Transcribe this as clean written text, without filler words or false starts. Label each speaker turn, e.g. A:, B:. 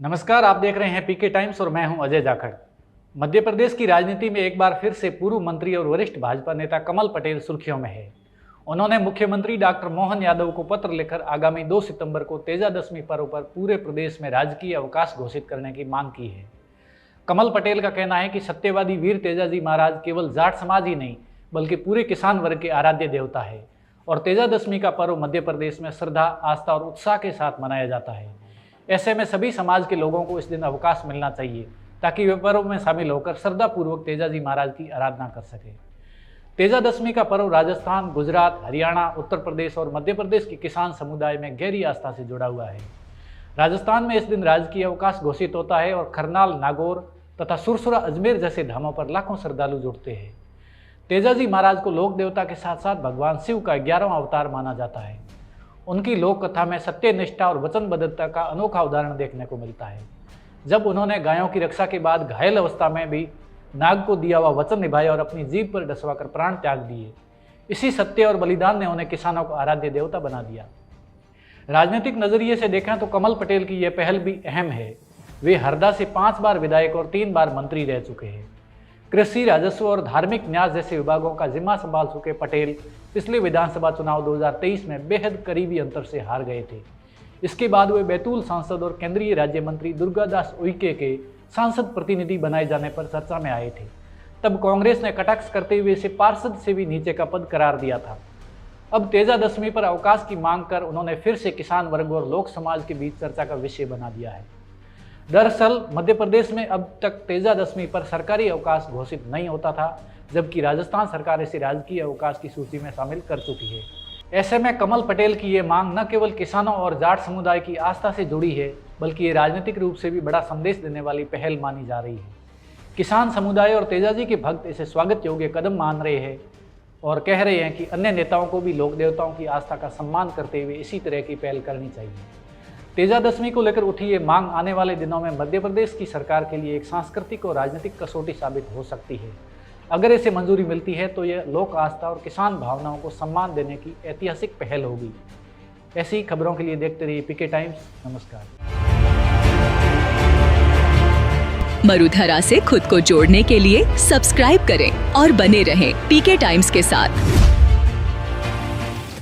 A: नमस्कार, आप देख रहे हैं पीके टाइम्स और मैं हूं अजय जाखड़। मध्य प्रदेश की राजनीति में एक बार फिर से पूर्व मंत्री और वरिष्ठ भाजपा नेता कमल पटेल सुर्खियों में है। उन्होंने मुख्यमंत्री डॉक्टर मोहन यादव को पत्र लिखकर आगामी 2 सितंबर को तेजादशमी पर्व पर पूरे प्रदेश में राजकीय अवकाश घोषित करने की मांग की है। कमल पटेल का कहना है कि सत्यवादी वीर तेजाजी महाराज केवल जाट समाज ही नहीं बल्कि पूरे किसान वर्ग के आराध्य देवता है और तेजादशमी का पर्व मध्य प्रदेश में श्रद्धा, आस्था और उत्साह के साथ मनाया जाता है। ऐसे में सभी समाज के लोगों को इस दिन अवकाश मिलना चाहिए ताकि वे पर्व में शामिल होकर श्रद्धापूर्वक तेजाजी महाराज की आराधना कर सके। तेजादशमी का पर्व राजस्थान, गुजरात, हरियाणा, उत्तर प्रदेश और मध्य प्रदेश के किसान समुदाय में गहरी आस्था से जुड़ा हुआ है। राजस्थान में इस दिन राजकीय अवकाश घोषित होता है और करनाल, नागौर तथा सुरसुरा, अजमेर जैसे धामों पर लाखों श्रद्धालु जुटते हैं। तेजाजी महाराज को लोक देवता के साथ साथ भगवान शिव का 11वां अवतार माना जाता है। उनकी लोक कथा में सत्य, निष्ठा और वचनबद्धता का अनोखा उदाहरण देखने को मिलता है। जब उन्होंने गायों की रक्षा के बाद घायल अवस्था में भी नाग को दिया हुआ वचन निभाया और अपनी जीभ पर डसवाकर प्राण त्याग दिए। इसी सत्य और बलिदान ने उन्हें किसानों को आराध्य देवता बना दिया। राजनीतिक नजरिए से देखें तो कमल पटेल की यह पहल भी अहम है। वे हरदा से 5 बार विधायक और 3 बार मंत्री रह चुके हैं। कृषि, राजस्व और धार्मिक न्यास जैसे विभागों का जिम्मा संभाल चुके पटेल पिछले विधानसभा चुनाव 2023 में बेहद करीबी अंतर से हार गए थे। इसके बाद वे बैतूल सांसद और केंद्रीय राज्य मंत्री दुर्गादास उइके के सांसद प्रतिनिधि बनाए जाने पर चर्चा में आए थे। तब कांग्रेस ने कटाक्ष करते हुए इसे पार्षद से भी नीचे का पद करार दिया था। अब तेजादशमी पर अवकाश की मांग कर उन्होंने फिर से किसान वर्ग और लोक समाज के बीच चर्चा का विषय बना दिया है। दरअसल मध्य प्रदेश में अब तक तेजादशमी पर सरकारी अवकाश घोषित नहीं होता था, जबकि राजस्थान सरकार इसे राजकीय अवकाश की सूची में शामिल कर चुकी है। ऐसे में कमल पटेल की ये मांग न केवल किसानों और जाट समुदाय की आस्था से जुड़ी है, बल्कि ये राजनीतिक रूप से भी बड़ा संदेश देने वाली पहल मानी जा रही है। किसान समुदाय और तेजाजी के भक्त इसे स्वागत योग्य कदम मान रहे हैं और कह रहे हैं कि अन्य नेताओं को भी लोक देवताओं की आस्था का सम्मान करते हुए इसी तरह की पहल करनी चाहिए। तेजादशमी को लेकर उठी ये मांग आने वाले दिनों में मध्य प्रदेश की सरकार के लिए एक सांस्कृतिक और राजनीतिक कसौटी साबित हो सकती है। अगर इसे मंजूरी मिलती है तो यह लोक आस्था और किसान भावनाओं को सम्मान देने की ऐतिहासिक पहल होगी। ऐसी खबरों के लिए देखते रहिए पीके टाइम्स। नमस्कार।
B: मरुधरा से खुद को जोड़ने के लिए सब्सक्राइब करें और बने रहें पीके टाइम्स के साथ।